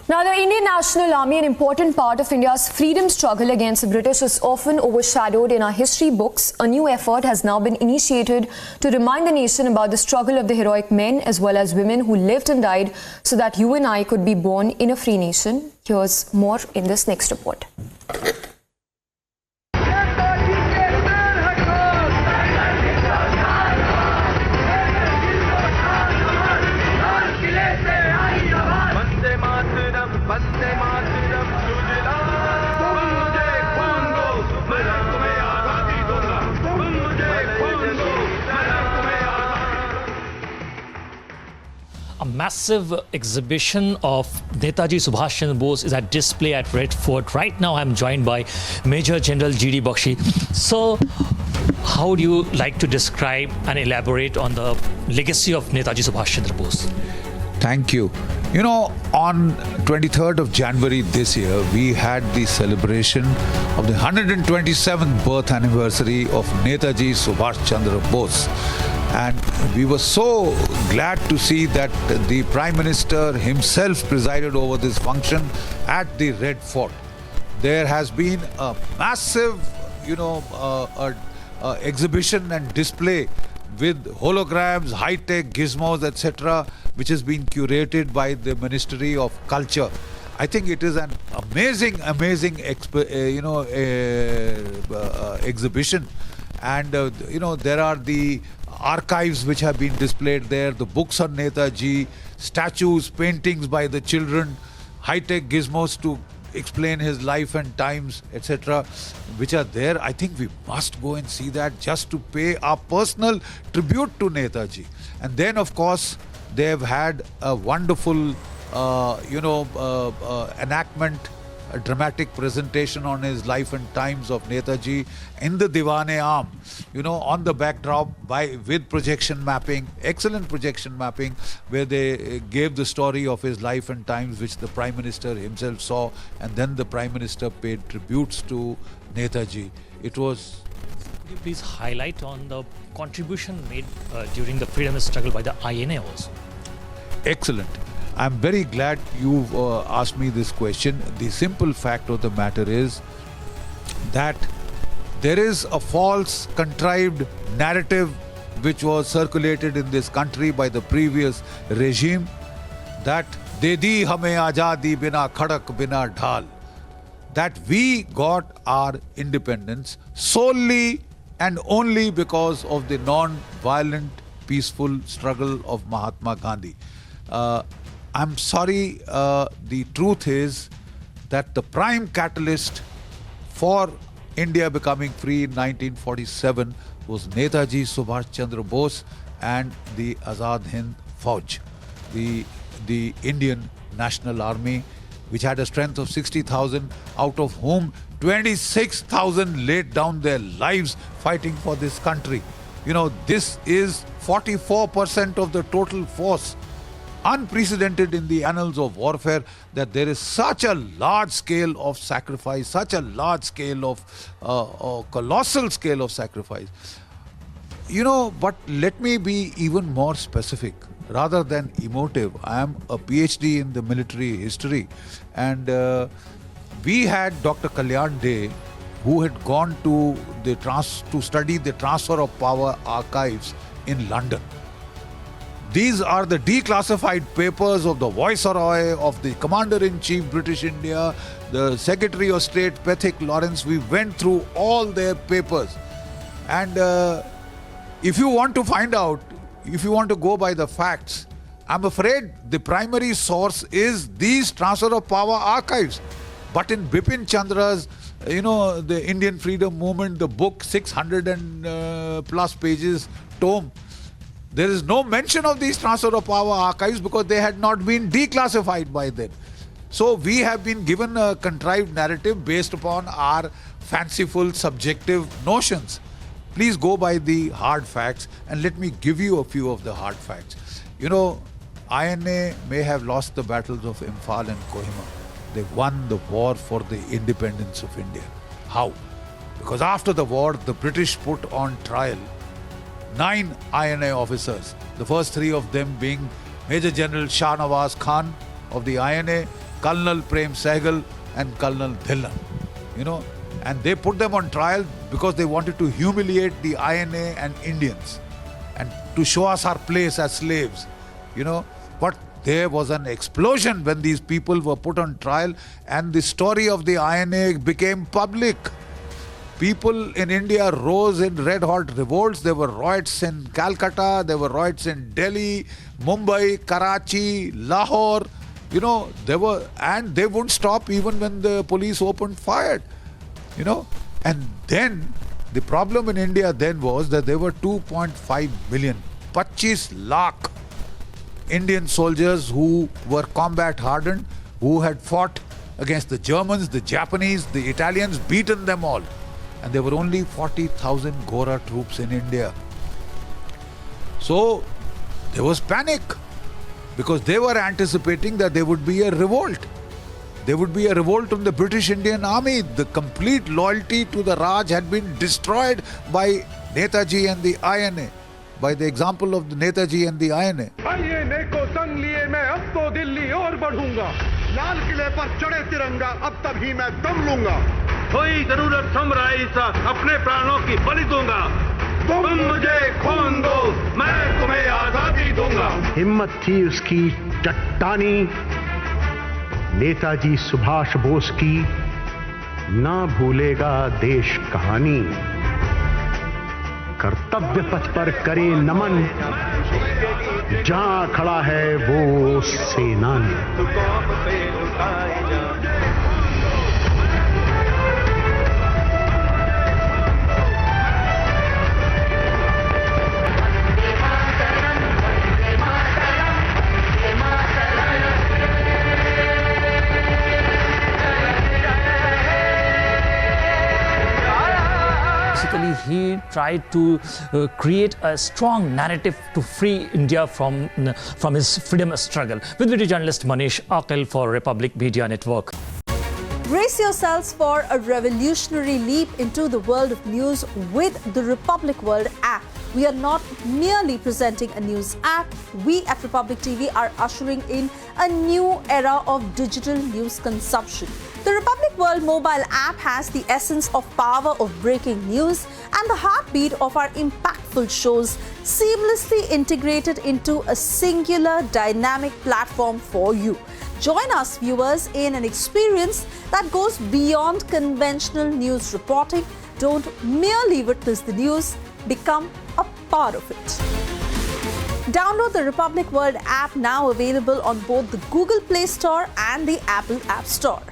Now, the Indian National Army, an important part of India's freedom struggle against the British, is often overshadowed in our history books. A new effort has now been initiated to remind the nation about the struggle of the heroic men as well as women who lived and died so that you and I could be born in a free nation. Here's more in this next report. A massive exhibition of Netaji Subhash Chandra Bose is at display at Red Fort. Right now I'm joined by Major General G.D. Bakshi. So, how would you like to describe and elaborate on the legacy of Netaji Subhash Chandra Bose? Thank you. You know, on 23rd of January this year, we had the celebration of the 127th birth anniversary of Netaji Subhash Chandra Bose. And we were so glad to see that the Prime Minister himself presided over this function at the Red Fort. There has been a massive, exhibition and display with holograms, high-tech gizmos, etc., which has been curated by the Ministry of Culture. I think it is an amazing exhibition. And, there are the archives which have been displayed there, the books on Netaji, statues, paintings by the children, high-tech gizmos to explain his life and times, etc., which are there. I think we must go and see that just to pay our personal tribute to Netaji. And then, of course, they have had a wonderful, enactment, a dramatic presentation on his life and times of Netaji in the Diwan-e-Aam, on the backdrop with projection mapping, excellent projection mapping, where they gave the story of his life and times, which the Prime Minister himself saw, and then the Prime Minister paid tributes to Netaji. It was... Could you please highlight on the contribution made during the freedom struggle by the INA also? Excellent. I'm very glad you've asked me this question. The simple fact of the matter is that there is a false, contrived narrative which was circulated in this country by the previous regime that "De di hame azadi bina khadak bina dhal," that we got our independence solely and only because of the non-violent, peaceful struggle of Mahatma Gandhi. I'm sorry, the truth is that the prime catalyst for India becoming free in 1947 was Netaji Subhash Chandra Bose and the Azad Hind Fauj, the Indian National Army, which had a strength of 60,000, out of whom 26,000 laid down their lives fighting for this country. This is 44% of the total force. Unprecedented in the annals of warfare that there is such a large scale of sacrifice, such a large scale of colossal scale of sacrifice. But let me be even more specific rather than emotive. I am a PhD in the military history, and we had Dr. Kalyan Dey, who had gone to study the transfer of power archives in London. These are the declassified papers of the Viceroy, of the Commander-in-Chief British India, the Secretary of State Pethick Lawrence. We went through all their papers. And if you want to find out, if you want to go by the facts, I'm afraid the primary source is these transfer of power archives. But in Bipin Chandra's, the Indian Freedom Movement, the book, 600 and plus pages tome, there is no mention of these transfer of power archives because they had not been declassified by them. So we have been given a contrived narrative based upon our fanciful, subjective notions. Please go by the hard facts, and let me give you a few of the hard facts. INA may have lost the battles of Imphal and Kohima. They won the war for the independence of India. How? Because after the war, the British put on trial 9 INA officers, the first 3 of them being Major General Shah Nawaz Khan of the INA, Colonel Prem Sehgal and Colonel Dhillon, you know, and they put them on trial because they wanted to humiliate the INA and Indians and to show us our place as slaves, you know. But there was an explosion when these people were put on trial and the story of the INA became public. People in India rose in red-hot revolts. There were riots in Calcutta, there were riots in Delhi, Mumbai, Karachi, Lahore. You know, and they wouldn't stop even when the police opened fire. You know, and then the problem in India then was that there were 2.5 million, 25 lakh Indian soldiers who were combat hardened, who had fought against the Germans, the Japanese, the Italians, beaten them all. And there were only 40,000 Gora troops in India. So there was panic because they were anticipating that there would be a revolt. There would be a revolt from the British Indian Army. The complete loyalty to the Raj had been destroyed by Netaji and the INA, by the example of the Netaji and the INA. INA को संग लिए मैं अब तो दिल्ली और बढ़ूंगा, लाल किले पर चढ़े तिरंगा अब तभी मैं दम लूंगा, कोई जरूरत समराई सा अपने प्राणों की बलि दूंगा, तुम मुझे खून दो मैं तुम्हें आजादी दूंगा। हिम्मत थी उसकी चट्टानी, नेताजी सुभाष बोस की ना भूलेगा देश कहानी, कर्तव्य पथ पर करे नमन, जहां खड़ा है वो सेनानी। Basically, he tried to create a strong narrative to free India from his freedom struggle. With video journalist Manish Aqil for Republic Media Network. Brace yourselves for a revolutionary leap into the world of news with the Republic World app. We are not merely presenting a news app. We at Republic TV are ushering in a new era of digital news consumption. The Republic World mobile app has the essence of power of breaking news and the heartbeat of our impactful shows seamlessly integrated into a singular dynamic platform for you. Join us, viewers, in an experience that goes beyond conventional news reporting. Don't merely witness the news, become a part of it. Download the Republic World app, now available on both the Google Play Store and the Apple App Store.